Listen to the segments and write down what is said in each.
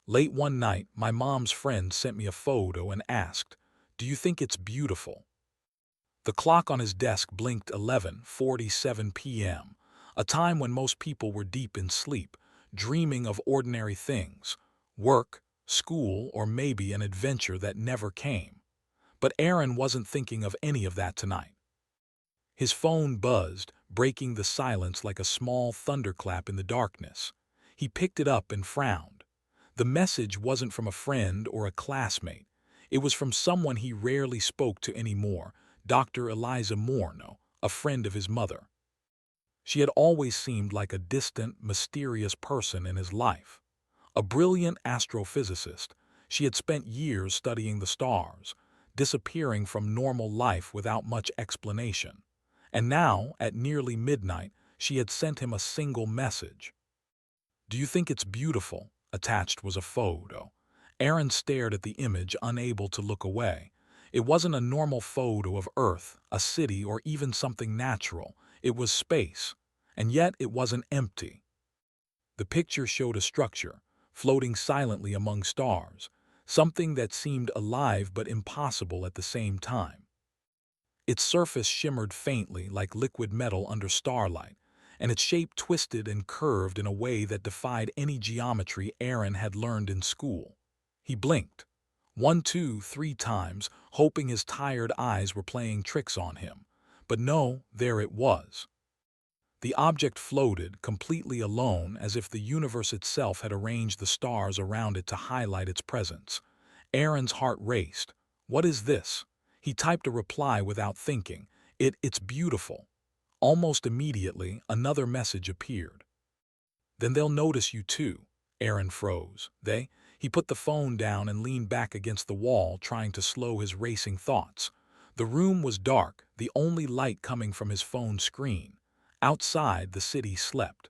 Late one night, my mom's friend sent me a photo and asked, "Do you think it's beautiful?" The clock on his desk blinked 11:47 p.m., a time when most people were deep in sleep, dreaming of ordinary things, work, school, or maybe an adventure that never came. But Aaron wasn't thinking of any of that tonight. His phone buzzed, breaking the silence like a small thunderclap in the darkness. He picked it up and frowned. The message wasn't from a friend or a classmate. It was from someone he rarely spoke to anymore, Dr. Eliza Morno, a friend of his mother. She had always seemed like a distant, mysterious person in his life. A brilliant astrophysicist, she had spent years studying the stars, disappearing from normal life without much explanation. And now, at nearly midnight, she had sent him a single message. "Do you think it's beautiful?" Attached was a photo. Aaron stared at the image, unable to look away. It wasn't a normal photo of Earth, a city, or even something natural. It was space. And yet it wasn't empty. The picture showed a structure, floating silently among stars, something that seemed alive but impossible at the same time. Its surface shimmered faintly like liquid metal under starlight, and its shape twisted and curved in a way that defied any geometry Aaron had learned in school. He blinked, 1, 2, 3 times, hoping his tired eyes were playing tricks on him. But no, there it was. The object floated, completely alone, as if the universe itself had arranged the stars around it to highlight its presence. Aaron's heart raced. "What is this?" He typed a reply without thinking. It's beautiful." Almost immediately, another message appeared. "Then they'll notice you too." Aaron froze. They? He put the phone down and leaned back against the wall, trying to slow his racing thoughts. The room was dark, the only light coming from his phone screen. Outside, the city slept.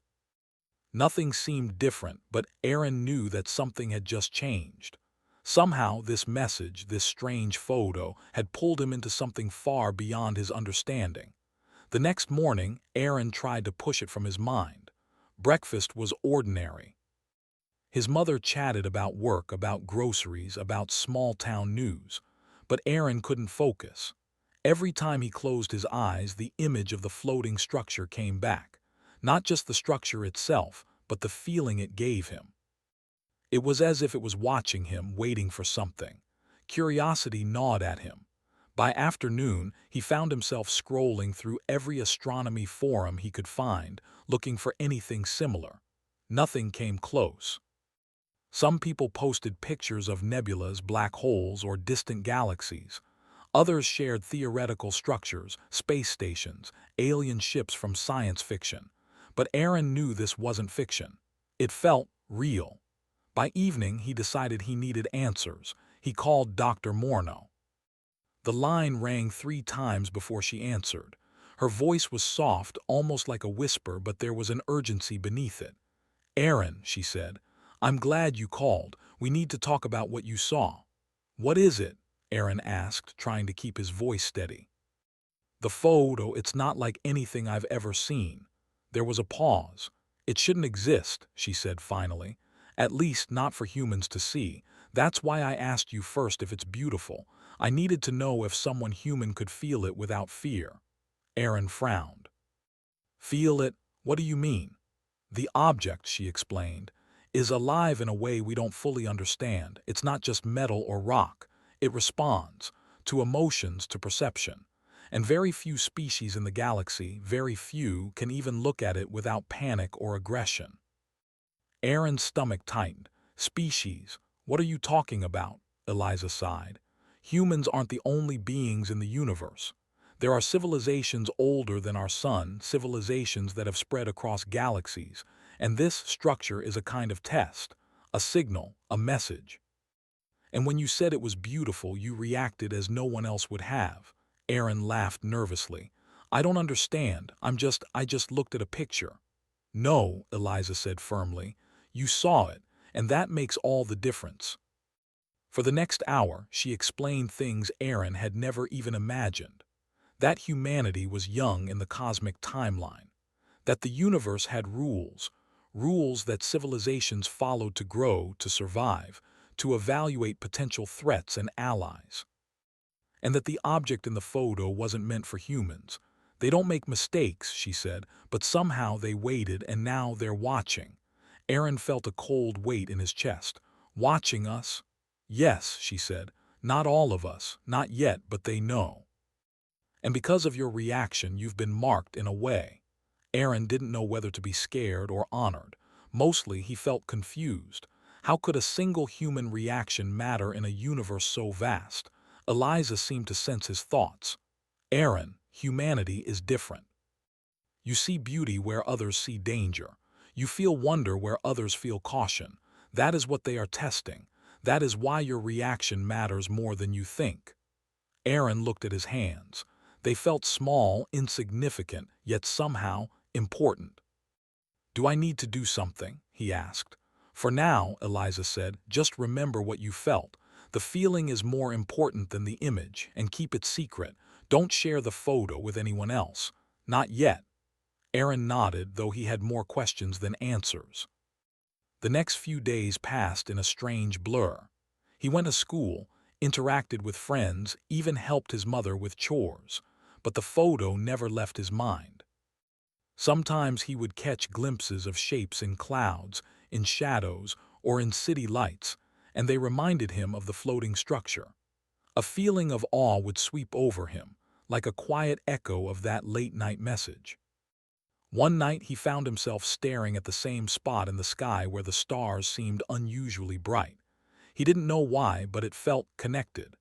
Nothing seemed different, but Aaron knew that something had just changed. Somehow, this message, this strange photo, had pulled him into something far beyond his understanding. The next morning, Aaron tried to push it from his mind. Breakfast was ordinary. His mother chatted about work, about groceries, about small-town news. But Aaron couldn't focus. Every time he closed his eyes, the image of the floating structure came back. Not just the structure itself, but the feeling it gave him. It was as if it was watching him, waiting for something. Curiosity gnawed at him. By afternoon, he found himself scrolling through every astronomy forum he could find, looking for anything similar. Nothing came close. Some people posted pictures of nebulas, black holes, or distant galaxies. Others shared theoretical structures, space stations, alien ships from science fiction. But Aaron knew this wasn't fiction. It felt real. By evening, he decided he needed answers. He called Dr. Morno. The line rang 3 times before she answered. Her voice was soft, almost like a whisper, but there was an urgency beneath it. "Aaron," she said, "I'm glad you called. We need to talk about what you saw." "What is it?" Aaron asked, trying to keep his voice steady. "The photo, it's not like anything I've ever seen." There was a pause. "It shouldn't exist," she said finally. "At least not for humans to see. That's why I asked you first if it's beautiful. I needed to know if someone human could feel it without fear." Aaron frowned. "Feel it? What do you mean?" "The object," she explained, "is alive in a way we don't fully understand. It's not just metal or rock. It responds to emotions, to perception. And very few species in the galaxy, very few, can even look at it without panic or aggression." Aaron's stomach tightened. "Species? What are you talking about?" Eliza sighed. "Humans aren't the only beings in the universe. There are civilizations older than our sun, civilizations that have spread across galaxies, and this structure is a kind of test, a signal, a message. And when you said it was beautiful, you reacted as no one else would have." Aaron laughed nervously. "I don't understand. I just looked at a picture." "No," Eliza said firmly. "You saw it, and that makes all the difference." For the next hour, she explained things Aaron had never even imagined. That humanity was young in the cosmic timeline. That the universe had rules, rules that civilizations followed to grow, to survive, to evaluate potential threats and allies. And that the object in the photo wasn't meant for humans. They don't make mistakes, she said, but somehow they waited and now they're watching. Aaron felt a cold weight in his chest. Watching us? Yes, she said. Not all of us, not yet, but they know. And because of your reaction, you've been marked in a way. Aaron didn't know whether to be scared or honored. Mostly, he felt confused. How could a single human reaction matter in a universe so vast? Eliza seemed to sense his thoughts. Aaron, humanity is different. You see beauty where others see danger. You feel wonder where others feel caution. That is what they are testing. That is why your reaction matters more than you think. Aaron looked at his hands. They felt small, insignificant, yet somehow important. Do I need to do something? He asked. For now, Eliza said, just remember what you felt. The feeling is more important than the image, and keep it secret. Don't share the photo with anyone else. Not yet. Aaron nodded, though he had more questions than answers. The next few days passed in a strange blur. He went to school, interacted with friends, even helped his mother with chores. But the photo never left his mind. Sometimes he would catch glimpses of shapes in clouds, in shadows, or in city lights, and they reminded him of the floating structure. A feeling of awe would sweep over him, like a quiet echo of that late-night message. One night he found himself staring at the same spot in the sky where the stars seemed unusually bright. He didn't know why, but it felt connected,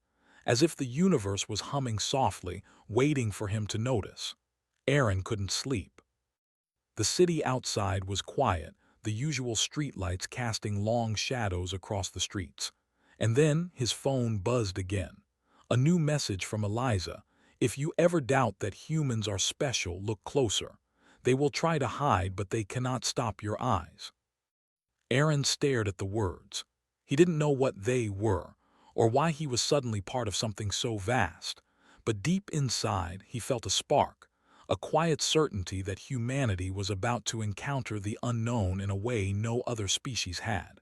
as if the universe was humming softly, waiting for him to notice. Aaron couldn't sleep. The city outside was quiet, the usual streetlights casting long shadows across the streets. And then his phone buzzed again. A new message from Eliza. If you ever doubt that humans are special, look closer. They will try to hide, but they cannot stop your eyes. Aaron stared at the words. He didn't know what they were, or why he was suddenly part of something so vast. But deep inside, he felt a spark, a quiet certainty that humanity was about to encounter the unknown in a way no other species had.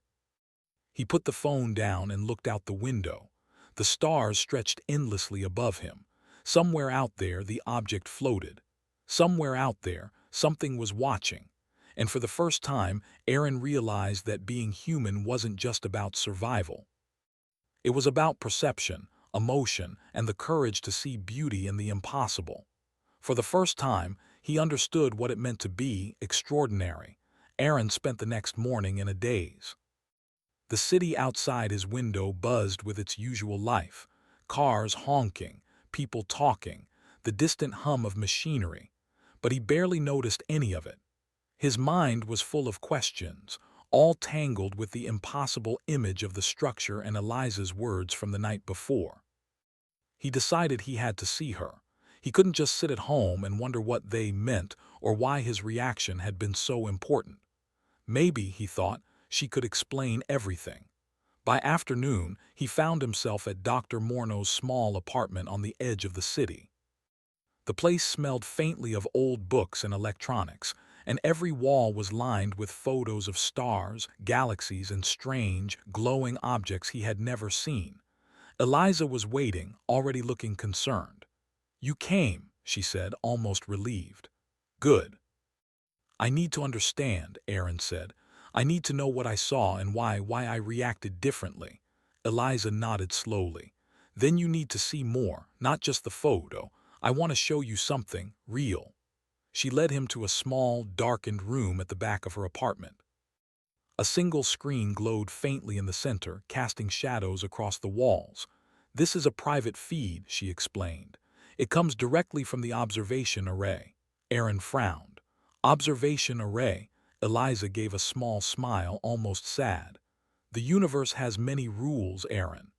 He put the phone down and looked out the window. The stars stretched endlessly above him. Somewhere out there, the object floated. Somewhere out there, something was watching. And for the first time, Aaron realized that being human wasn't just about survival. It was about perception, emotion, and the courage to see beauty in the impossible. For the first time, he understood what it meant to be extraordinary. Aaron spent the next morning in a daze. The city outside his window buzzed with its usual life. Cars honking, people talking, the distant hum of machinery. But he barely noticed any of it. His mind was full of questions, all tangled with the impossible image of the structure and Eliza's words from the night before. He decided he had to see her. He couldn't just sit at home and wonder what they meant or why his reaction had been so important. Maybe, he thought, she could explain everything. By afternoon, he found himself at Dr. Morno's small apartment on the edge of the city. The place smelled faintly of old books and electronics, and every wall was lined with photos of stars, galaxies, and strange, glowing objects he had never seen. Eliza was waiting, already looking concerned. "You came," she said, almost relieved. "Good." "I need to understand," Aaron said. "I need to know what I saw and why I reacted differently." Eliza nodded slowly. "Then you need to see more, not just the photo. I want to show you something real." She led him to a small, darkened room at the back of her apartment. A single screen glowed faintly in the center, casting shadows across the walls. "This is a private feed," she explained. "It comes directly from the observation array." Aaron frowned. "Observation array?" Eliza gave a small smile, almost sad. "The universe has many rules, Aaron.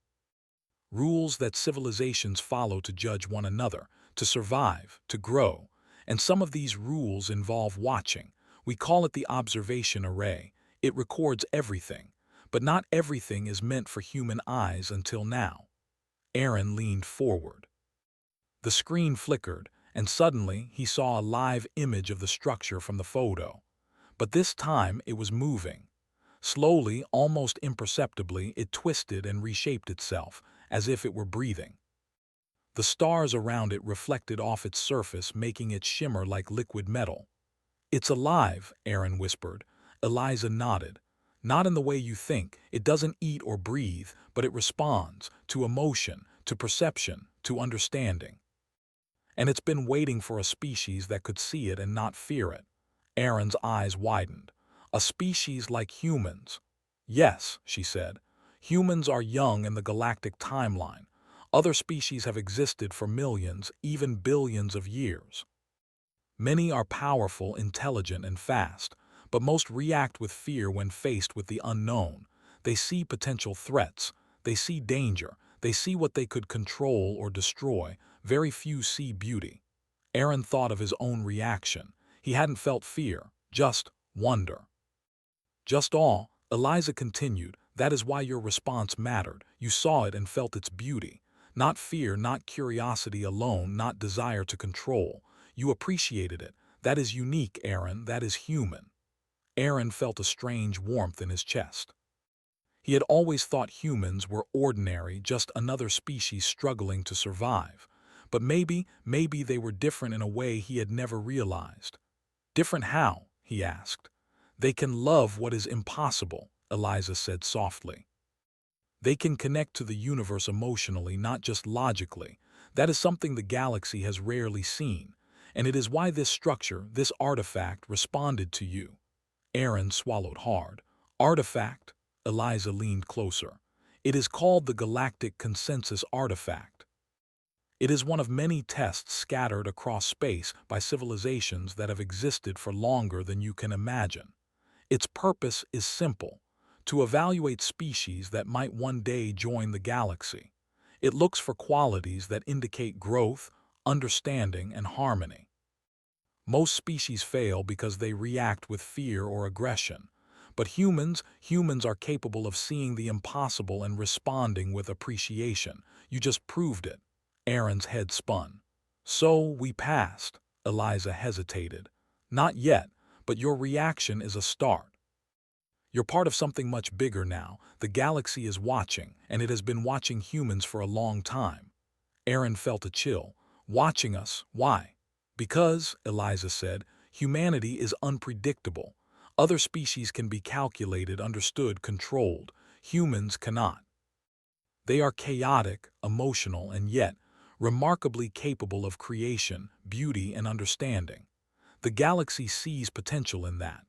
Rules that civilizations follow to judge one another, to survive, to grow. And some of these rules involve watching. We call it the observation array. It records everything. But not everything is meant for human eyes until now." Aaron leaned forward. The screen flickered, and suddenly he saw a live image of the structure from the photo. But this time it was moving. Slowly, almost imperceptibly, it twisted and reshaped itself, as if it were breathing. The stars around it reflected off its surface, making it shimmer like liquid metal. "It's alive," Aaron whispered. Eliza nodded. "Not in the way you think. It doesn't eat or breathe, but it responds to emotion, to perception, to understanding. And it's been waiting for a species that could see it and not fear it." Aaron's eyes widened. "A species like humans." "Yes," she said. "Humans are young in the galactic timeline. Other species have existed for millions, even billions of years. Many are powerful, intelligent, and fast, but most react with fear when faced with the unknown. They see potential threats, they see danger, they see what they could control or destroy. Very few see beauty." Aaron thought of his own reaction. He hadn't felt fear, just wonder. "Just all," Eliza continued. "That is why your response mattered. You saw it and felt its beauty. Not fear, not curiosity alone, not desire to control. You appreciated it. That is unique, Aaron. That is human." Aaron felt a strange warmth in his chest. He had always thought humans were ordinary, just another species struggling to survive. But maybe they were different in a way he had never realized. "Different how?" he asked. "They can love what is impossible," Eliza said softly. "They can connect to the universe emotionally, not just logically. That is something the galaxy has rarely seen. And it is why this structure, this artifact, responded to you." Aaron swallowed hard. "Artifact?" Eliza leaned closer. "It is called the Galactic Consensus Artifact. It is one of many tests scattered across space by civilizations that have existed for longer than you can imagine. Its purpose is simple: to evaluate species that might one day join the galaxy. It looks for qualities that indicate growth, understanding, and harmony. Most species fail because they react with fear or aggression. But humans are capable of seeing the impossible and responding with appreciation. You just proved it." Aaron's head spun. "So we passed." Eliza hesitated. "Not yet, but your reaction is a start. You're part of something much bigger now. The galaxy is watching, and it has been watching humans for a long time." Aaron felt a chill. "Watching us? Why?" "Because," Eliza said, "humanity is unpredictable. Other species can be calculated, understood, controlled. Humans cannot. They are chaotic, emotional, and yet remarkably capable of creation, beauty, and understanding. The galaxy sees potential in that.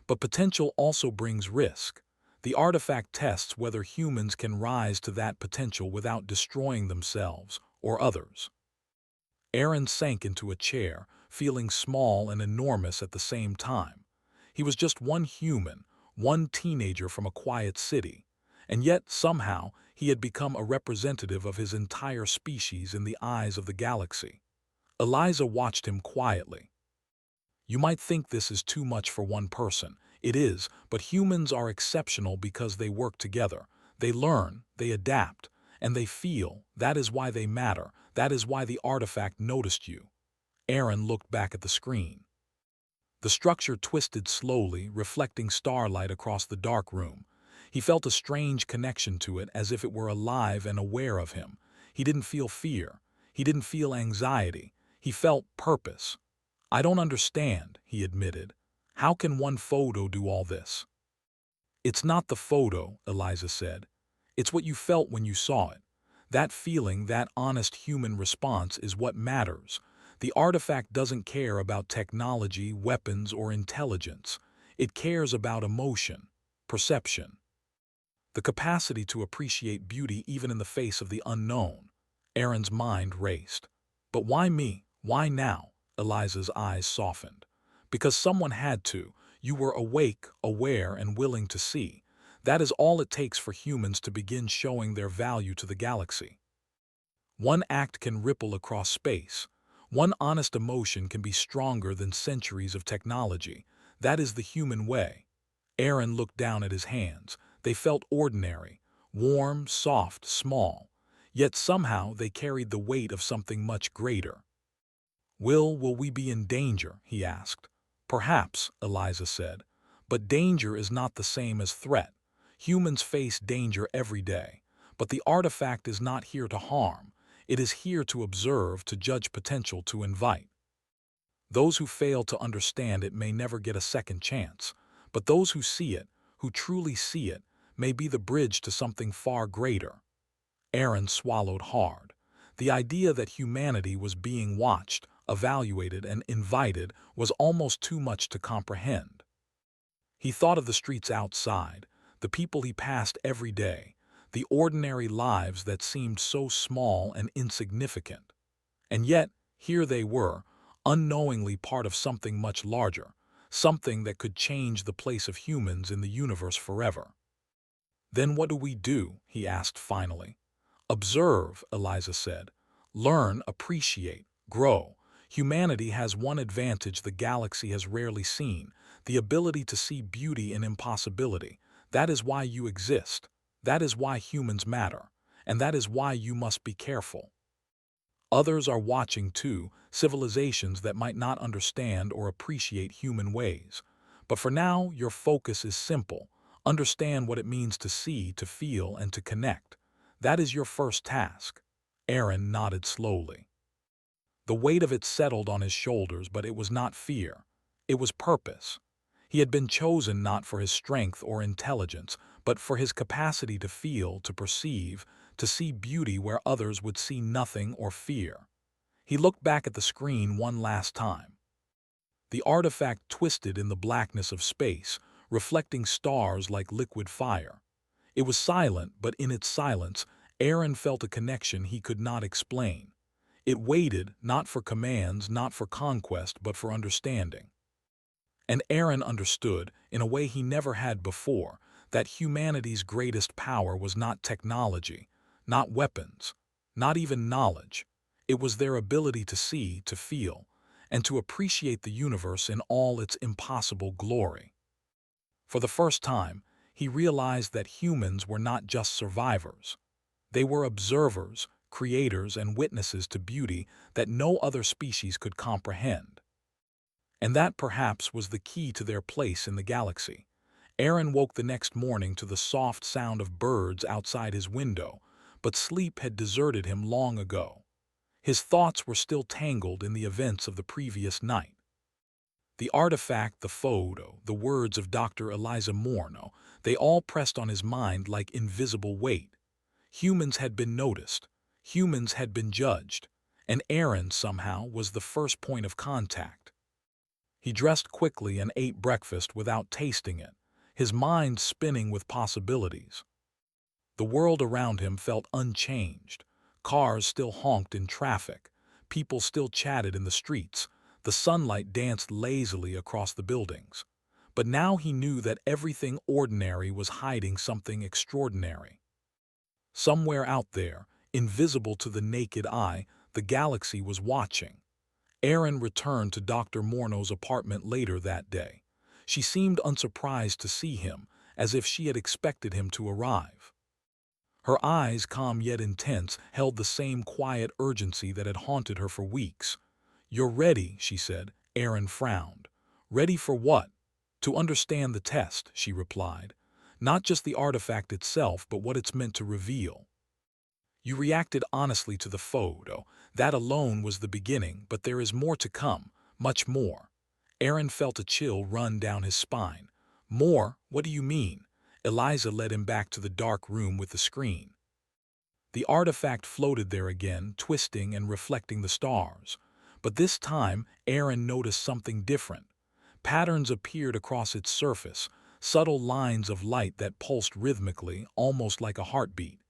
But potential also brings risk. The artifact tests whether humans can rise to that potential without destroying themselves or others." Aaron sank into a chair, feeling small and enormous at the same time. He was just one human, one teenager from a quiet city. And yet, somehow, he had become a representative of his entire species in the eyes of the galaxy. Eliza watched him quietly. "You might think this is too much for one person. It is, but humans are exceptional because they work together. They learn, they adapt, and they feel. That is why they matter. That is why the artifact noticed you." Aaron looked back at the screen. The structure twisted slowly, reflecting starlight across the dark room. He felt a strange connection to it, as if it were alive and aware of him. He didn't feel fear. He didn't feel anxiety. He felt purpose. "I don't understand," he admitted. "How can one photo do all this?" "It's not the photo," Eliza said. "It's what you felt when you saw it. That feeling, that honest human response is what matters. The artifact doesn't care about technology, weapons, or intelligence. It cares about emotion, perception, the capacity to appreciate beauty even in the face of the unknown." Aaron's mind raced. "But why me? Why now?" Eliza's eyes softened. "Because someone had to. You were awake, aware, and willing to see. That is all it takes for humans to begin showing their value to the galaxy. One act can ripple across space. One honest emotion can be stronger than centuries of technology. That is the human way." Aaron looked down at his hands. They felt ordinary, warm, soft, small. Yet somehow they carried the weight of something much greater. Will we be in danger?" he asked. "Perhaps," Eliza said. But danger is not the same as threat. Humans face danger every day, but the artifact is not here to harm. It is here to observe, to judge potential, to invite. Those who fail to understand it may never get a second chance, but those who see it, who truly see it, may be the bridge to something far greater. Aaron swallowed hard. The idea that humanity was being watched, evaluated, and invited was almost too much to comprehend. He thought of the streets outside, the people he passed every day, the ordinary lives that seemed so small and insignificant. And yet, here they were, unknowingly part of something much larger, something that could change the place of humans in the universe forever. "Then what do we do?" he asked finally. "Observe," Eliza said. "Learn, appreciate, grow. Humanity has one advantage the galaxy has rarely seen, the ability to see beauty in impossibility. That is why you exist. That is why humans matter. And that is why you must be careful. Others are watching too, civilizations that might not understand or appreciate human ways. But for now, your focus is simple. Understand what it means to see, to feel, and to connect. That is your first task." Aaron nodded slowly. The weight of it settled on his shoulders, but it was not fear. It was purpose. He had been chosen not for his strength or intelligence, but for his capacity to feel, to perceive, to see beauty where others would see nothing or fear. He looked back at the screen one last time. The artifact twisted in the blackness of space, reflecting stars like liquid fire. It was silent, but in its silence, Aaron felt a connection he could not explain. It waited, not for commands, not for conquest, but for understanding. And Aaron understood, in a way he never had before, that humanity's greatest power was not technology, not weapons, not even knowledge. It was their ability to see, to feel, and to appreciate the universe in all its impossible glory. For the first time, he realized that humans were not just survivors. They were observers, creators, and witnesses to beauty that no other species could comprehend. And that perhaps was the key to their place in the galaxy. Aaron woke the next morning to the soft sound of birds outside his window, but sleep had deserted him long ago. His thoughts were still tangled in the events of the previous night. The artifact, the photo, the words of Dr. Eliza Morno, they all pressed on his mind like invisible weight. Humans had been noticed. Humans had been judged. And Aaron, somehow, was the first point of contact. He dressed quickly and ate breakfast without tasting it, his mind spinning with possibilities. The world around him felt unchanged. Cars still honked in traffic. People still chatted in the streets. The sunlight danced lazily across the buildings. But now he knew that everything ordinary was hiding something extraordinary. Somewhere out there, invisible to the naked eye, the galaxy was watching. Aaron returned to Dr. Morno's apartment later that day. She seemed unsurprised to see him, as if she had expected him to arrive. Her eyes, calm yet intense, held the same quiet urgency that had haunted her for weeks. "You're ready," she said. Aaron frowned. "Ready for what?" "To understand the test," she replied. "Not just the artifact itself, but what it's meant to reveal." "You reacted honestly to the photo. That alone was the beginning, but there is more to come, much more." Aaron felt a chill run down his spine. "More? What do you mean?" Eliza led him back to the dark room with the screen. The artifact floated there again, twisting and reflecting the stars. But this time, Aaron noticed something different. Patterns appeared across its surface, subtle lines of light that pulsed rhythmically, almost like a heartbeat.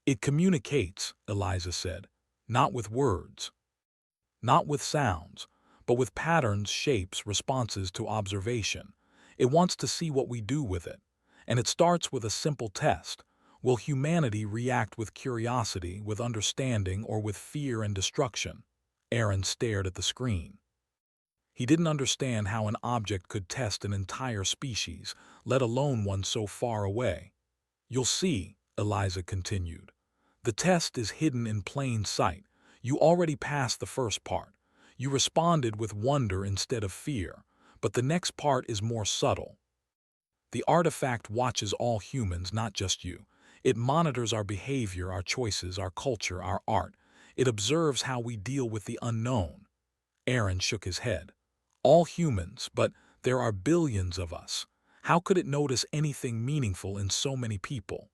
"It communicates," Eliza said, "not with words, not with sounds, but with patterns, shapes, responses to observation. It wants to see what we do with it. And it starts with a simple test. Will humanity react with curiosity, with understanding, or with fear and destruction?" Aaron stared at the screen. He didn't understand how an object could test an entire species, let alone one so far away. "You'll see," Eliza continued. "The test is hidden in plain sight. You already passed the first part. You responded with wonder instead of fear. But the next part is more subtle. The artifact watches all humans, not just you. It monitors our behavior, our choices, our culture, our art. It observes how we deal with the unknown. Aaron shook his head. All humans, but there are billions of us. How could it notice anything meaningful in so many people?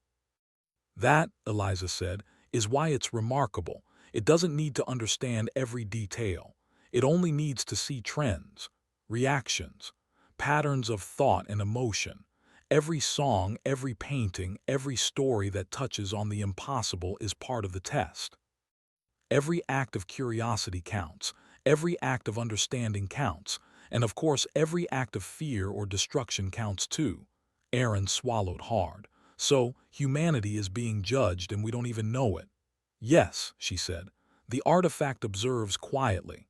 That, Eliza said, is why it's remarkable. It doesn't need to understand every detail. It only needs to see trends, reactions, patterns of thought and emotion. Every song, every painting, every story that touches on the impossible is part of the test. Every act of curiosity counts. Every act of understanding counts. And of course, every act of fear or destruction counts too. Aaron swallowed hard. So, humanity is being judged and we don't even know it. Yes, she said. The artifact observes quietly.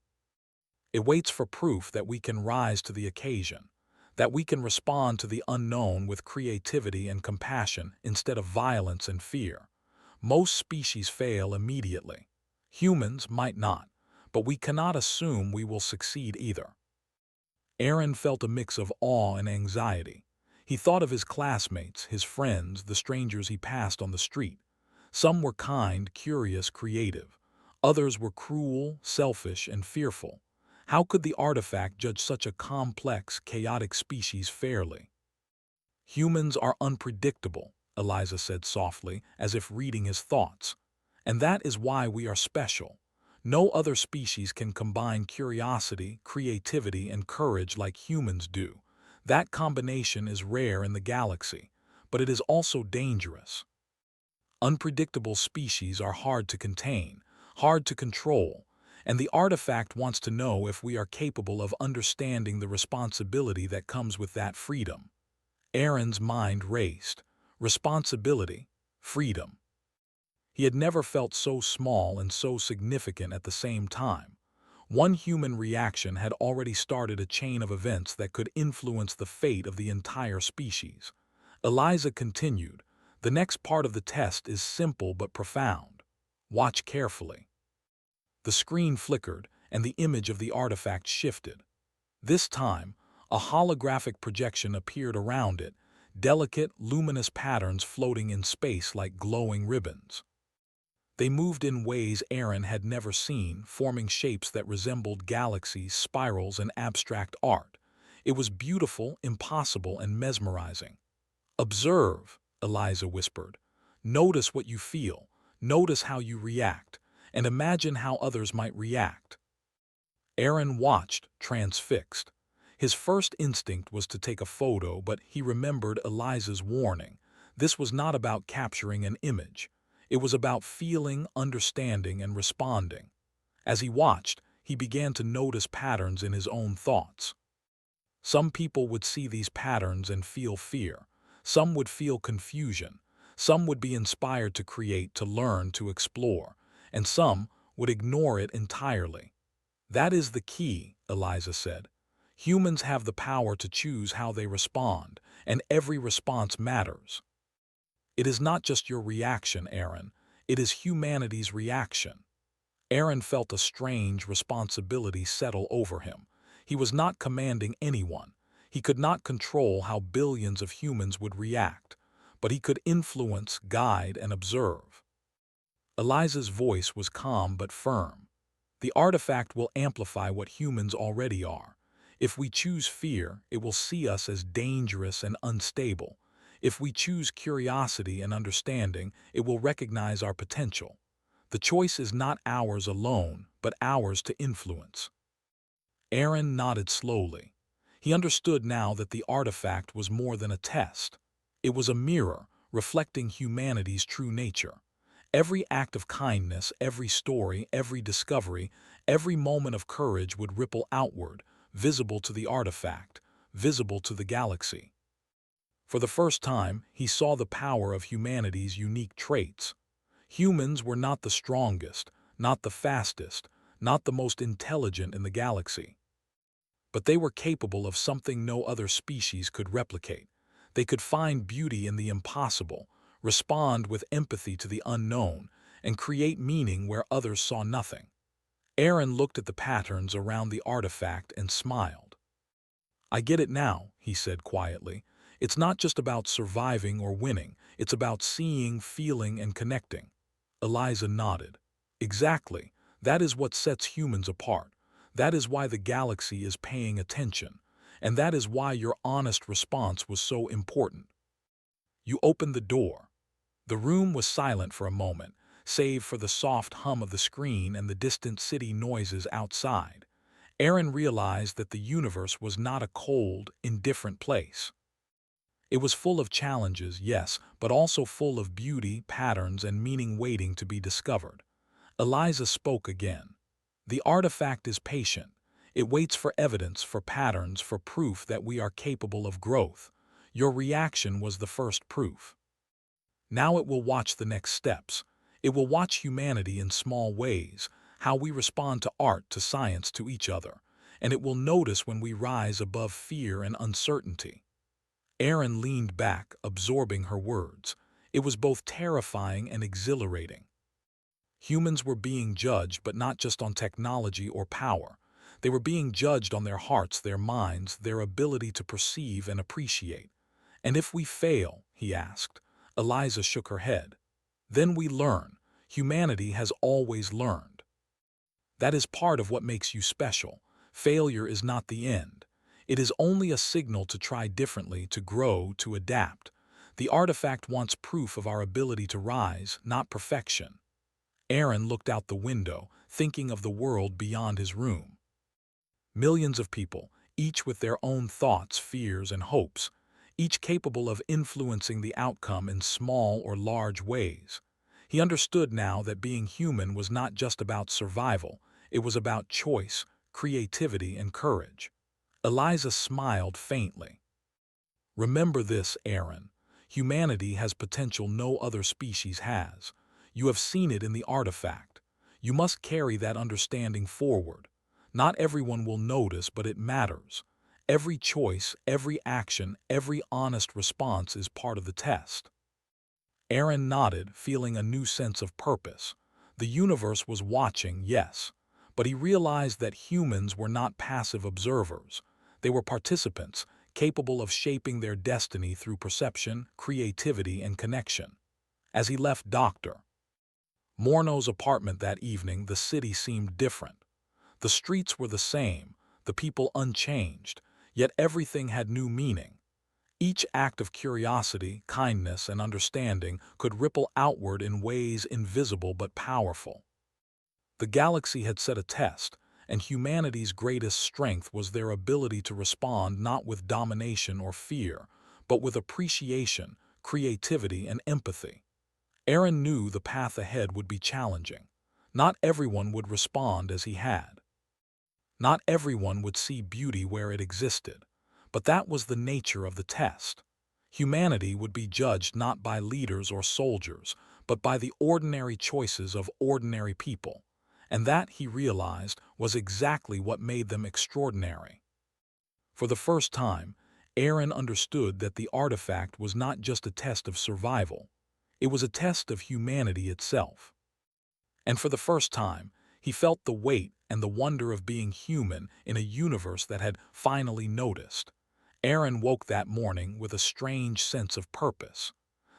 It waits for proof that we can rise to the occasion, that we can respond to the unknown with creativity and compassion instead of violence and fear. Most species fail immediately. Humans might not, but we cannot assume we will succeed either. Aaron felt a mix of awe and anxiety. He thought of his classmates, his friends, the strangers he passed on the street. Some were kind, curious, creative. Others were cruel, selfish, and fearful. How could the artifact judge such a complex, chaotic species fairly? Humans are unpredictable, Eliza said softly, as if reading his thoughts. And that is why we are special. No other species can combine curiosity, creativity, and courage like humans do. That combination is rare in the galaxy, but it is also dangerous. Unpredictable species are hard to contain, hard to control, and the artifact wants to know if we are capable of understanding the responsibility that comes with that freedom. Aaron's mind raced. Responsibility, freedom. He had never felt so small and so significant at the same time. One human reaction had already started a chain of events that could influence the fate of the entire species. Eliza continued, "The next part of the test is simple but profound. Watch carefully." The screen flickered, and the image of the artifact shifted. This time, a holographic projection appeared around it, delicate, luminous patterns floating in space like glowing ribbons. They moved in ways Aaron had never seen, forming shapes that resembled galaxies, spirals, and abstract art. It was beautiful, impossible, and mesmerizing. "Observe," Eliza whispered. "Notice what you feel, notice how you react, and imagine how others might react." Aaron watched, transfixed. His first instinct was to take a photo, but he remembered Eliza's warning. This was not about capturing an image. It was about feeling, understanding, and responding. As he watched, he began to notice patterns in his own thoughts. Some people would see these patterns and feel fear. Some would feel confusion. Some would be inspired to create, to learn, to explore. And some would ignore it entirely. "That is the key," Eliza said. "Humans have the power to choose how they respond, and every response matters. It is not just your reaction, Aaron. It is humanity's reaction." Aaron felt a strange responsibility settle over him. He was not commanding anyone. He could not control how billions of humans would react, but he could influence, guide, and observe. Eliza's voice was calm but firm. "The artifact will amplify what humans already are. If we choose fear, it will see us as dangerous and unstable. If we choose curiosity and understanding, it will recognize our potential. The choice is not ours alone, but ours to influence." Aaron nodded slowly. He understood now that the artifact was more than a test. It was a mirror, reflecting humanity's true nature. Every act of kindness, every story, every discovery, every moment of courage would ripple outward, visible to the artifact, visible to the galaxy. For the first time, he saw the power of humanity's unique traits. Humans were not the strongest, not the fastest, not the most intelligent in the galaxy. But they were capable of something no other species could replicate. They could find beauty in the impossible, respond with empathy to the unknown, and create meaning where others saw nothing. Aaron looked at the patterns around the artifact and smiled. "I get it now," he said quietly. It's not just about surviving or winning, it's about seeing, feeling, and connecting. Eliza nodded. Exactly. That is what sets humans apart. That is why the galaxy is paying attention. And that is why your honest response was so important. You opened the door. The room was silent for a moment, save for the soft hum of the screen and the distant city noises outside. Aaron realized that the universe was not a cold, indifferent place. It was full of challenges, yes, but also full of beauty, patterns, and meaning waiting to be discovered. Eliza spoke again. The artifact is patient. It waits for evidence, for patterns, for proof that we are capable of growth. Your reaction was the first proof. Now it will watch the next steps. It will watch humanity in small ways, how we respond to art, to science, to each other. And it will notice when we rise above fear and uncertainty. Aaron leaned back, absorbing her words. It was both terrifying and exhilarating. Humans were being judged, but not just on technology or power. They were being judged on their hearts, their minds, their ability to perceive and appreciate. And if we fail, he asked. Eliza shook her head. Then we learn. Humanity has always learned. That is part of what makes you special. Failure is not the end. It is only a signal to try differently, to grow, to adapt. The artifact wants proof of our ability to rise, not perfection. Aaron looked out the window, thinking of the world beyond his room. Millions of people, each with their own thoughts, fears, and hopes, each capable of influencing the outcome in small or large ways. He understood now that being human was not just about survival, it was about choice, creativity, and courage. Eliza smiled faintly. Remember this, Aaron. Humanity has potential no other species has. You have seen it in the artifact. You must carry that understanding forward. Not everyone will notice, but it matters. Every choice, every action, every honest response is part of the test. Aaron nodded, feeling a new sense of purpose. The universe was watching, yes, but he realized that humans were not passive observers. They were participants, capable of shaping their destiny through perception, creativity, and connection. As he left Dr. Morno's apartment that evening, the city seemed different. The streets were the same, the people unchanged, yet everything had new meaning. Each act of curiosity, kindness, and understanding could ripple outward in ways invisible but powerful. The galaxy had set a test, and humanity's greatest strength was their ability to respond not with domination or fear, but with appreciation, creativity, and empathy. Aaron knew the path ahead would be challenging. Not everyone would respond as he had. Not everyone would see beauty where it existed. But that was the nature of the test. Humanity would be judged not by leaders or soldiers, but by the ordinary choices of ordinary people. And that, he realized, was exactly what made them extraordinary. For the first time, Aaron understood that the artifact was not just a test of survival. It was a test of humanity itself. And for the first time, he felt the weight and the wonder of being human in a universe that had finally noticed. Aaron woke that morning with a strange sense of purpose.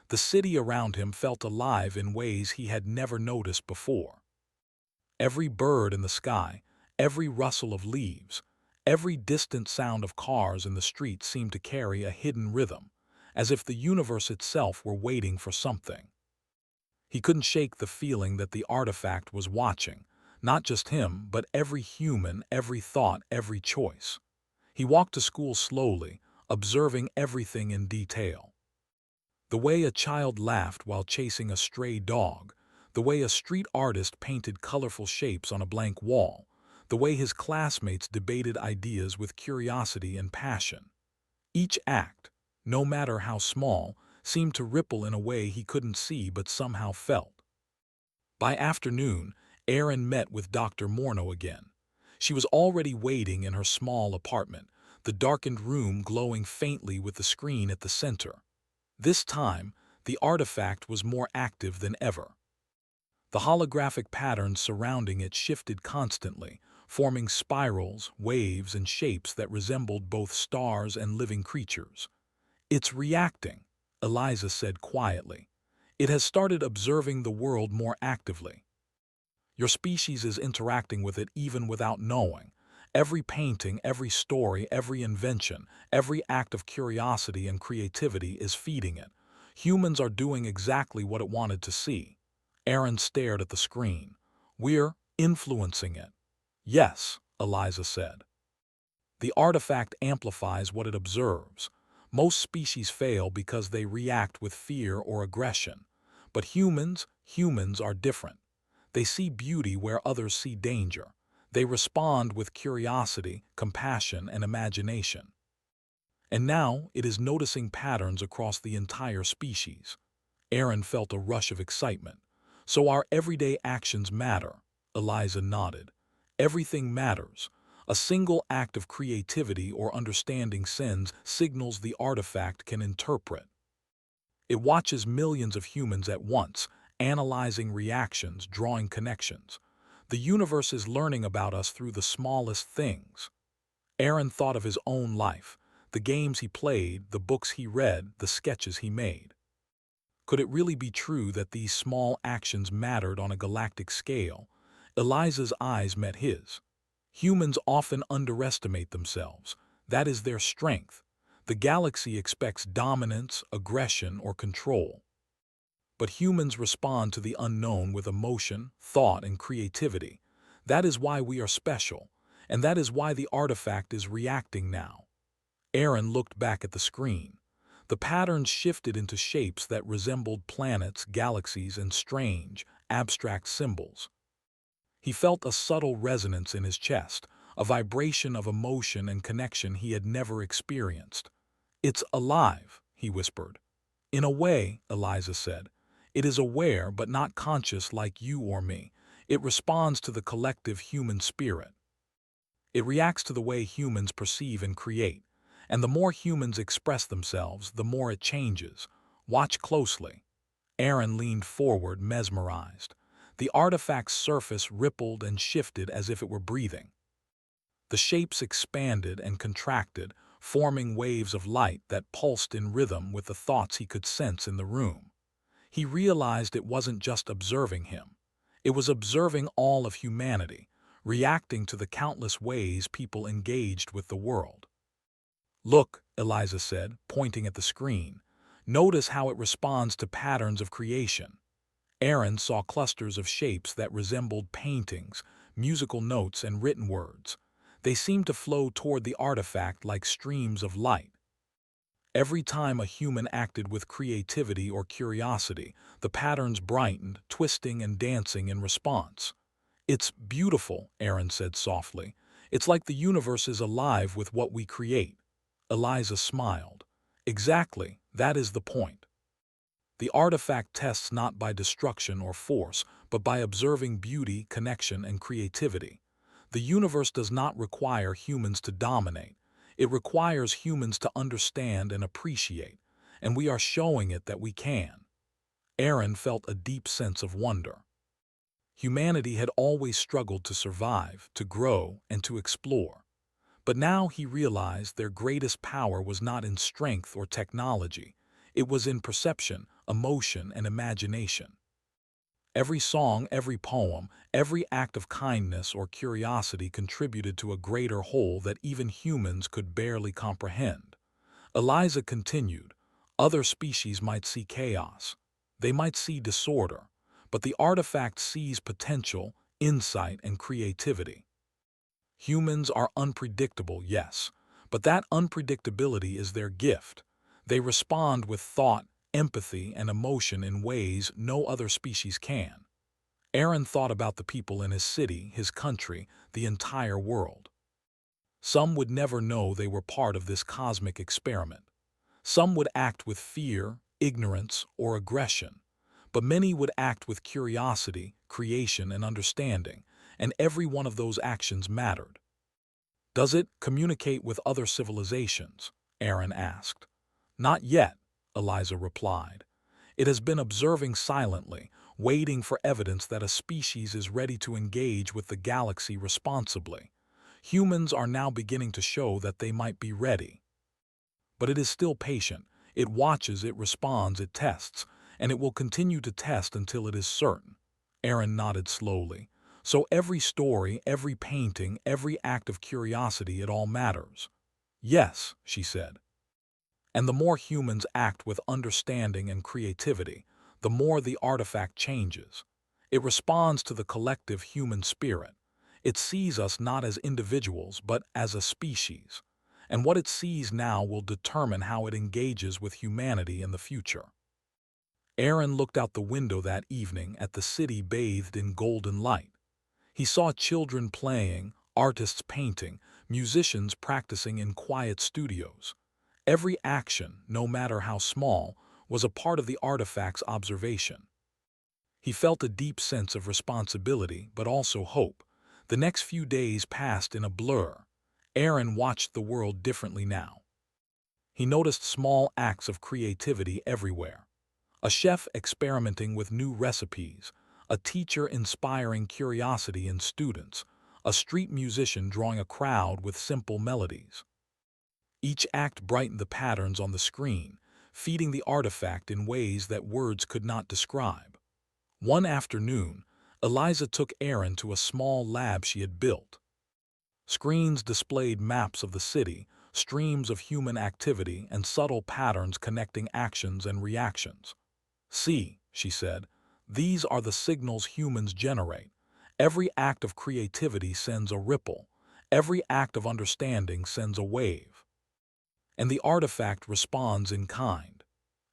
The city around him felt alive in ways he had never noticed before. Every bird in the sky, every rustle of leaves, every distant sound of cars in the street seemed to carry a hidden rhythm, as if the universe itself were waiting for something. He couldn't shake the feeling that the artifact was watching, not just him, but every human, every thought, every choice. He walked to school slowly, observing everything in detail. The way a child laughed while chasing a stray dog, the way a street artist painted colorful shapes on a blank wall, the way his classmates debated ideas with curiosity and passion. Each act, no matter how small, seemed to ripple in a way he couldn't see but somehow felt. By afternoon, Aaron met with Dr. Morno again. She was already waiting in her small apartment, the darkened room glowing faintly with the screen at the center. This time, the artifact was more active than ever. The holographic patterns surrounding it shifted constantly, forming spirals, waves, and shapes that resembled both stars and living creatures. It's reacting, Eliza said quietly. It has started observing the world more actively. Your species is interacting with it even without knowing. Every painting, every story, every invention, every act of curiosity and creativity is feeding it. Humans are doing exactly what it wanted to see. Aaron stared at the screen. We're influencing it. Yes, Eliza said. The artifact amplifies what it observes. Most species fail because they react with fear or aggression. But humans are different. They see beauty where others see danger. They respond with curiosity, compassion, and imagination. And now it is noticing patterns across the entire species. Aaron felt a rush of excitement. So our everyday actions matter, Eliza nodded. Everything matters. A single act of creativity or understanding sends signals the artifact can interpret. It watches millions of humans at once, analyzing reactions, drawing connections. The universe is learning about us through the smallest things. Aaron thought of his own life, the games he played, the books he read, the sketches he made. Could it really be true that these small actions mattered on a galactic scale? Eliza's eyes met his. Humans often underestimate themselves. That is their strength. The galaxy expects dominance, aggression, or control. But humans respond to the unknown with emotion, thought, and creativity. That is why we are special, and that is why the artifact is reacting now. Aaron looked back at the screen. The patterns shifted into shapes that resembled planets, galaxies, and strange, abstract symbols. He felt a subtle resonance in his chest, a vibration of emotion and connection he had never experienced. "It's alive," he whispered. "In a way," Eliza said. "It is aware but not conscious like you or me. It responds to the collective human spirit. It reacts to the way humans perceive and create. And the more humans express themselves, the more it changes. Watch closely." Aaron leaned forward, mesmerized. The artifact's surface rippled and shifted as if it were breathing. The shapes expanded and contracted, forming waves of light that pulsed in rhythm with the thoughts he could sense in the room. He realized it wasn't just observing him. It was observing all of humanity, reacting to the countless ways people engaged with the world. "Look," Eliza said, pointing at the screen. "Notice how it responds to patterns of creation." Aaron saw clusters of shapes that resembled paintings, musical notes, and written words. They seemed to flow toward the artifact like streams of light. Every time a human acted with creativity or curiosity, the patterns brightened, twisting and dancing in response. "It's beautiful," Aaron said softly. "It's like the universe is alive with what we create." Eliza smiled. "Exactly, that is the point. The artifact tests not by destruction or force, but by observing beauty, connection, and creativity. The universe does not require humans to dominate. It requires humans to understand and appreciate, and we are showing it that we can." Aaron felt a deep sense of wonder. Humanity had always struggled to survive, to grow, and to explore. But now he realized their greatest power was not in strength or technology. It was in perception, emotion, and imagination. Every song, every poem, every act of kindness or curiosity contributed to a greater whole that even humans could barely comprehend. Eliza continued, "Other species might see chaos. They might see disorder. But the artifact sees potential, insight, and creativity. Humans are unpredictable, yes, but that unpredictability is their gift. They respond with thought, empathy, and emotion in ways no other species can." Aaron thought about the people in his city, his country, the entire world. Some would never know they were part of this cosmic experiment. Some would act with fear, ignorance, or aggression. But many would act with curiosity, creation, and understanding, and every one of those actions mattered. "Does it communicate with other civilizations?" Aaron asked. "Not yet," Eliza replied. "It has been observing silently, waiting for evidence that a species is ready to engage with the galaxy responsibly. Humans are now beginning to show that they might be ready. But it is still patient. It watches, it responds, it tests, and it will continue to test until it is certain. Aaron nodded slowly. So every story, every painting, every act of curiosity, it all matters. Yes, she said. And the more humans act with understanding and creativity, the more the artifact changes. It responds to the collective human spirit. It sees us not as individuals, but as a species. And what it sees now will determine how it engages with humanity in the future. Aaron looked out the window that evening at the city bathed in golden light. He saw children playing, artists painting, musicians practicing in quiet studios. Every action, no matter how small, was a part of the artifact's observation. He felt a deep sense of responsibility, but also hope. The next few days passed in a blur. Aaron watched the world differently now. He noticed small acts of creativity everywhere. A chef experimenting with new recipes, a teacher inspiring curiosity in students, a street musician drawing a crowd with simple melodies. Each act brightened the patterns on the screen, feeding the artifact in ways that words could not describe. One afternoon, Eliza took Aaron to a small lab she had built. Screens displayed maps of the city, streams of human activity, and subtle patterns connecting actions and reactions. "See," she said, "these are the signals humans generate. Every act of creativity sends a ripple. Every act of understanding sends a wave. And the artifact responds in kind."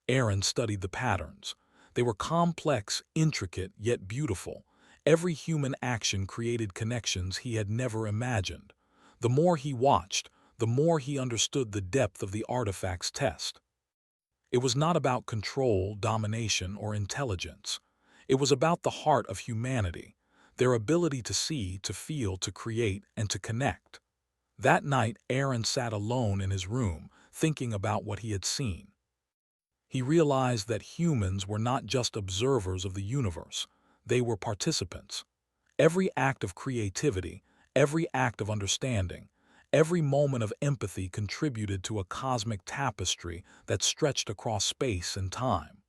Aaron studied the patterns. They were complex, intricate, yet beautiful. Every human action created connections he had never imagined. The more he watched, the more he understood the depth of the artifact's test. It was not about control, domination, or intelligence. It was about the heart of humanity, their ability to see, to feel, to create, and to connect. That night, Aaron sat alone in his room, thinking about what he had seen. He realized that humans were not just observers of the universe, they were participants. Every act of creativity, every act of understanding, every moment of empathy contributed to a cosmic tapestry that stretched across space and time.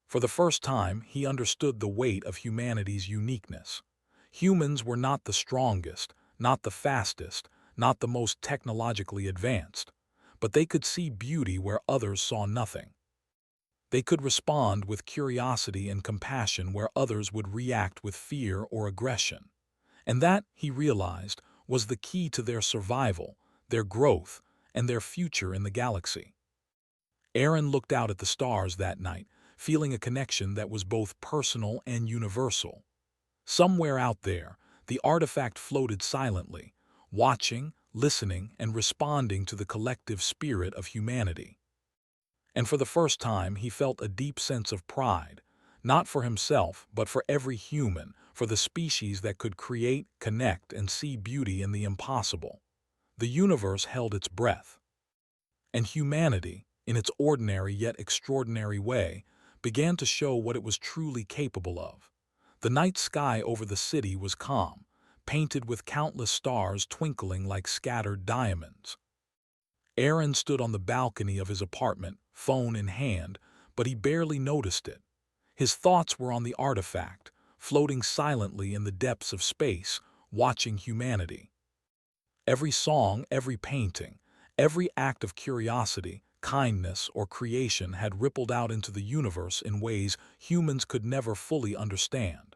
For the first time, he understood the weight of humanity's uniqueness. Humans were not the strongest, not the fastest, not the most technologically advanced, but they could see beauty where others saw nothing. They could respond with curiosity and compassion where others would react with fear or aggression. And that, he realized, was the key to their survival, their growth, and their future in the galaxy. Aaron looked out at the stars that night, feeling a connection that was both personal and universal. Somewhere out there, the artifact floated silently, watching, listening, and responding to the collective spirit of humanity. And for the first time, he felt a deep sense of pride, not for himself, but for every human, for the species that could create, connect, and see beauty in the impossible. The universe held its breath. And humanity, in its ordinary yet extraordinary way, began to show what it was truly capable of. The night sky over the city was calm, painted with countless stars twinkling like scattered diamonds. Aaron stood on the balcony of his apartment, phone in hand, but he barely noticed it. His thoughts were on the artifact, floating silently in the depths of space, watching humanity. Every song, every painting, every act of curiosity, kindness, or creation had rippled out into the universe in ways humans could never fully understand.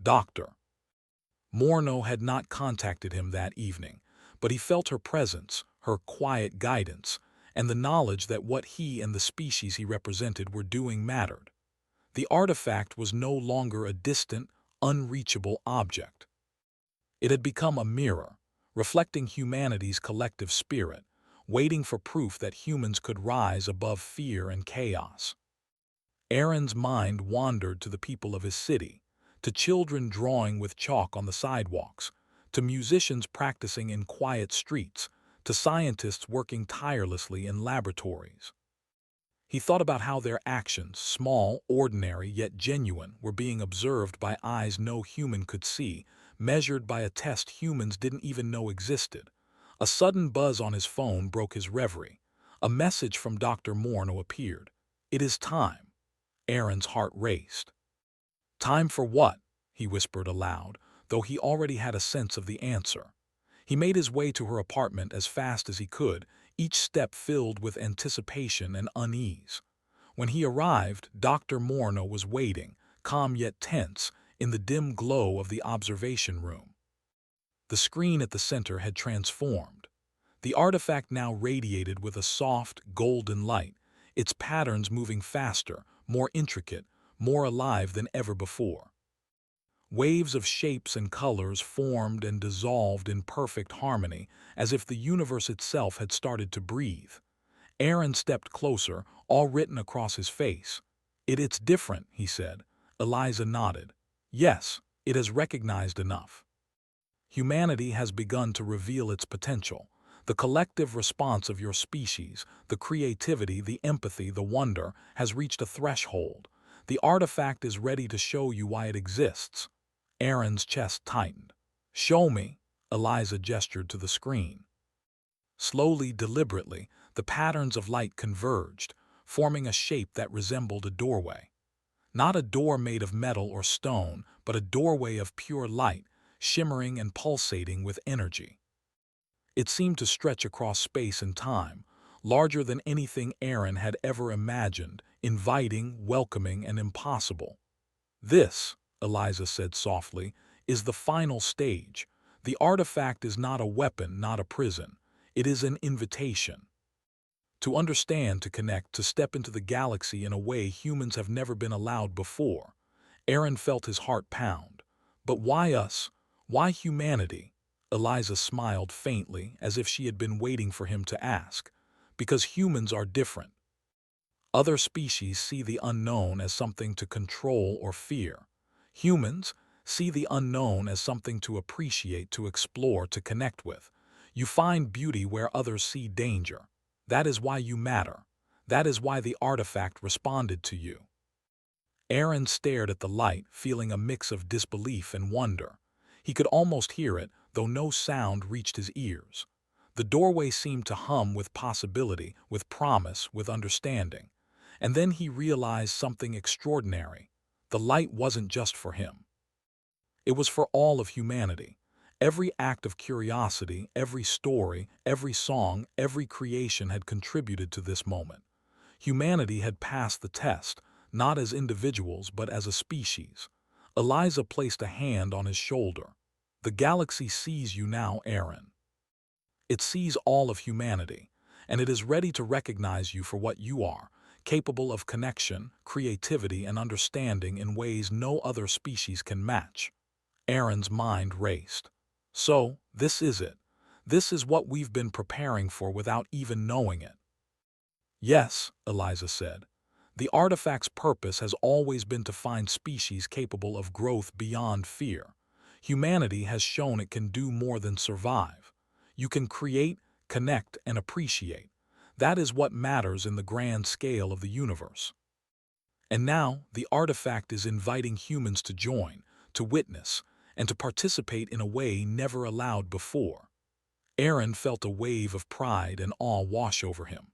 Dr. Morneau had not contacted him that evening, but he felt her presence, her quiet guidance, and the knowledge that what he and the species he represented were doing mattered. The artifact was no longer a distant, unreachable object. It had become a mirror, reflecting humanity's collective spirit, waiting for proof that humans could rise above fear and chaos. Aaron's mind wandered to the people of his city, to children drawing with chalk on the sidewalks, to musicians practicing in quiet streets, to scientists working tirelessly in laboratories. He thought about how their actions, small, ordinary, yet genuine, were being observed by eyes no human could see, measured by a test humans didn't even know existed. A sudden buzz on his phone broke his reverie. A message from Dr. Morneau appeared. "It is time." Aaron's heart raced. "Time for what?" he whispered aloud, though he already had a sense of the answer. He made his way to her apartment as fast as he could, each step filled with anticipation and unease. When he arrived, Dr. Morneau was waiting, calm yet tense, in the dim glow of the observation room. The screen at the center had transformed. The artifact now radiated with a soft, golden light, its patterns moving faster, more intricate, more alive than ever before. Waves of shapes and colors formed and dissolved in perfect harmony, as if the universe itself had started to breathe. Aaron stepped closer, all written across his face. It's different," he said. Eliza nodded. "Yes, it has recognized enough. Humanity has begun to reveal its potential. The collective response of your species, the creativity, the empathy, the wonder, has reached a threshold. The artifact is ready to show you why it exists." Aaron's chest tightened. "Show me," Eliza gestured to the screen. Slowly, deliberately, the patterns of light converged, forming a shape that resembled a doorway. Not a door made of metal or stone, but a doorway of pure light, shimmering and pulsating with energy. It seemed to stretch across space and time, larger than anything Aaron had ever imagined, inviting, welcoming, and impossible. "This," Eliza said softly, "is the final stage. The artifact is not a weapon, not a prison. It is an invitation. To understand, to connect, to step into the galaxy in a way humans have never been allowed before." Aaron felt his heart pound. "But why us? Why humanity?" Eliza smiled faintly, as if she had been waiting for him to ask. "Because humans are different. Other species see the unknown as something to control or fear. Humans see the unknown as something to appreciate, to explore, to connect with. You find beauty where others see danger. That is why you matter. That is why the artifact responded to you." Aaron stared at the light, feeling a mix of disbelief and wonder. He could almost hear it, though no sound reached his ears. The doorway seemed to hum with possibility, with promise, with understanding. And then he realized something extraordinary. The light wasn't just for him. It was for all of humanity. Every act of curiosity, every story, every song, every creation had contributed to this moment. Humanity had passed the test, not as individuals but as a species. Eliza placed a hand on his shoulder. "The galaxy sees you now, Aaron. It sees all of humanity, and it is ready to recognize you for what you are, capable of connection, creativity, and understanding in ways no other species can match." Aaron's mind raced. "So, this is it. This is what we've been preparing for without even knowing it." "Yes," Eliza said. "The artifact's purpose has always been to find species capable of growth beyond fear. Humanity has shown it can do more than survive. You can create, connect, and appreciate. That is what matters in the grand scale of the universe. And now, the artifact is inviting humans to join, to witness, and to participate in a way never allowed before." Aaron felt a wave of pride and awe wash over him.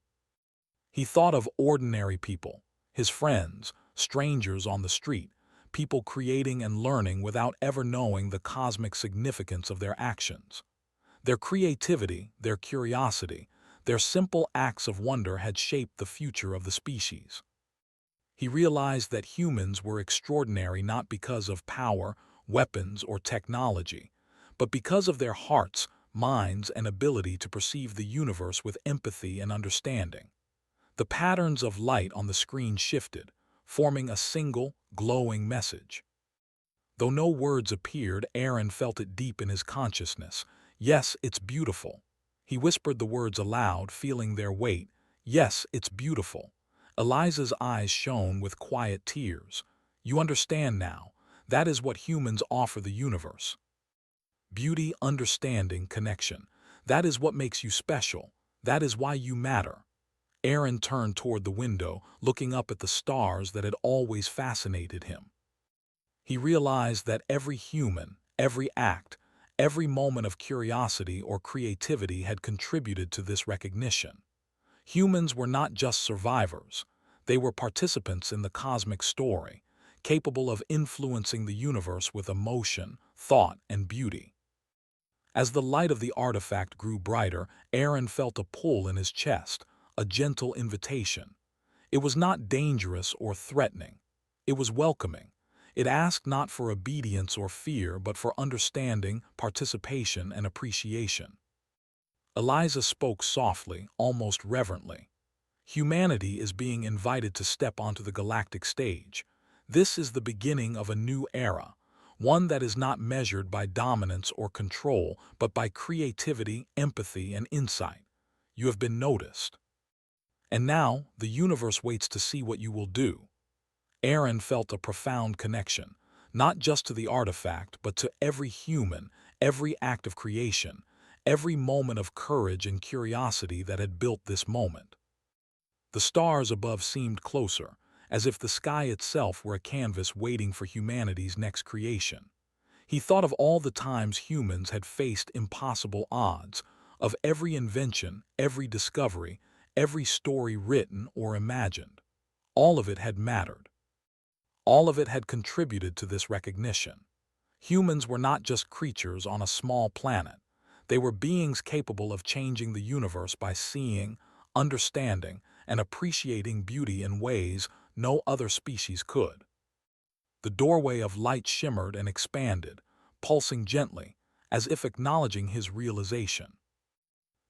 He thought of ordinary people, his friends, strangers on the street, people creating and learning without ever knowing the cosmic significance of their actions. Their creativity, their curiosity, their simple acts of wonder had shaped the future of the species. He realized that humans were extraordinary not because of power, weapons, or technology, but because of their hearts, minds, and ability to perceive the universe with empathy and understanding. The patterns of light on the screen shifted, forming a single, glowing message. Though no words appeared, Aaron felt it deep in his consciousness. "Yes, it's beautiful." He whispered the words aloud, feeling their weight. "Yes, it's beautiful." Eliza's eyes shone with quiet tears. "You understand now. That is what humans offer the universe. Beauty, understanding, connection. That is what makes you special. That is why you matter." Aaron turned toward the window, looking up at the stars that had always fascinated him. He realized that every human, every act, every moment of curiosity or creativity had contributed to this recognition. Humans were not just survivors. They were participants in the cosmic story, capable of influencing the universe with emotion, thought, and beauty. As the light of the artifact grew brighter, Aaron felt a pull in his chest, a gentle invitation. It was not dangerous or threatening. It was welcoming. It asked not for obedience or fear, but for understanding, participation, and appreciation. Eliza spoke softly, almost reverently. Humanity is being invited to step onto the galactic stage. This is the beginning of a new era, one that is not measured by dominance or control, but by creativity, empathy, and insight. You have been noticed. And now, the universe waits to see what you will do. Aaron felt a profound connection, not just to the artifact, but to every human, every act of creation, every moment of courage and curiosity that had built this moment. The stars above seemed closer, as if the sky itself were a canvas waiting for humanity's next creation. He thought of all the times humans had faced impossible odds, of every invention, every discovery, every story written or imagined. All of it had mattered. All of it had contributed to this recognition. Humans were not just creatures on a small planet. They were beings capable of changing the universe by seeing, understanding, and appreciating beauty in ways no other species could. The doorway of light shimmered and expanded, pulsing gently, as if acknowledging his realization.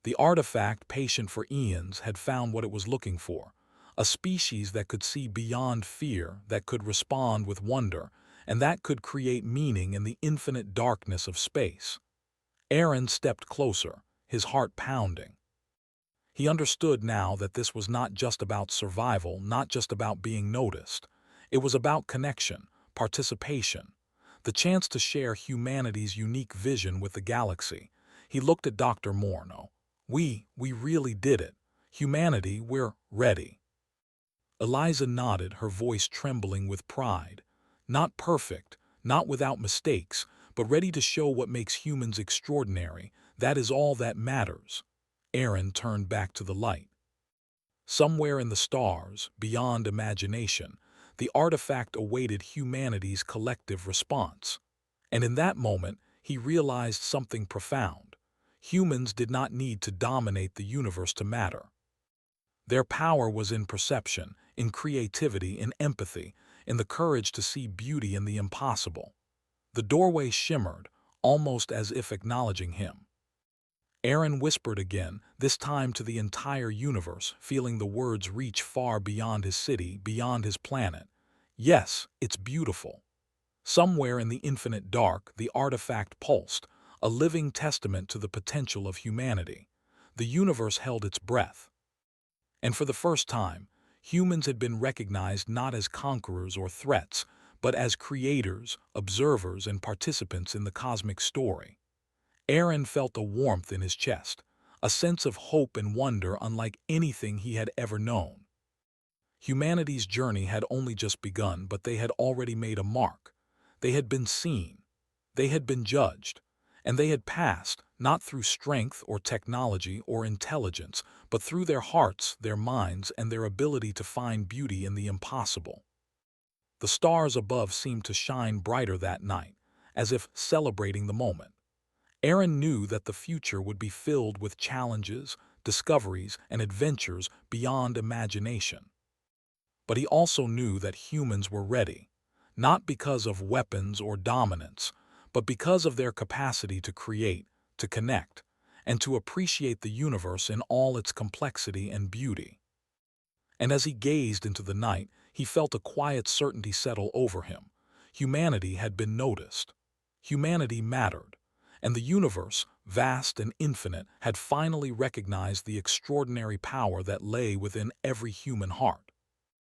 The artifact, patient for eons, had found what it was looking for, a species that could see beyond fear, that could respond with wonder, and that could create meaning in the infinite darkness of space. Aaron stepped closer, his heart pounding. He understood now that this was not just about survival, not just about being noticed. It was about connection, participation, the chance to share humanity's unique vision with the galaxy. He looked at Dr. Morneau. We really did it. Humanity, we're ready. Eliza nodded, her voice trembling with pride. Not perfect, not without mistakes, but ready to show what makes humans extraordinary. That is all that matters. Aaron turned back to the light. Somewhere in the stars, beyond imagination, the artifact awaited humanity's collective response. And in that moment, he realized something profound. Humans did not need to dominate the universe to matter. Their power was in perception, in creativity, in empathy, in the courage to see beauty in the impossible. The doorway shimmered, almost as if acknowledging him. Aaron whispered again, this time to the entire universe, feeling the words reach far beyond his city, beyond his planet. Yes, it's beautiful. Somewhere in the infinite dark, the artifact pulsed, a living testament to the potential of humanity. The universe held its breath. And for the first time, humans had been recognized not as conquerors or threats, but as creators, observers, and participants in the cosmic story. Aaron felt a warmth in his chest, a sense of hope and wonder unlike anything he had ever known. Humanity's journey had only just begun, but they had already made a mark. They had been seen. They had been judged. And they had passed, not through strength or technology or intelligence, but through their hearts, their minds, and their ability to find beauty in the impossible. The stars above seemed to shine brighter that night, as if celebrating the moment. Aaron knew that the future would be filled with challenges, discoveries, and adventures beyond imagination. But he also knew that humans were ready, not because of weapons or dominance, but because of their capacity to create, to connect, and to appreciate the universe in all its complexity and beauty. And as he gazed into the night, he felt a quiet certainty settle over him. Humanity had been noticed. Humanity mattered. And the universe, vast and infinite, had finally recognized the extraordinary power that lay within every human heart.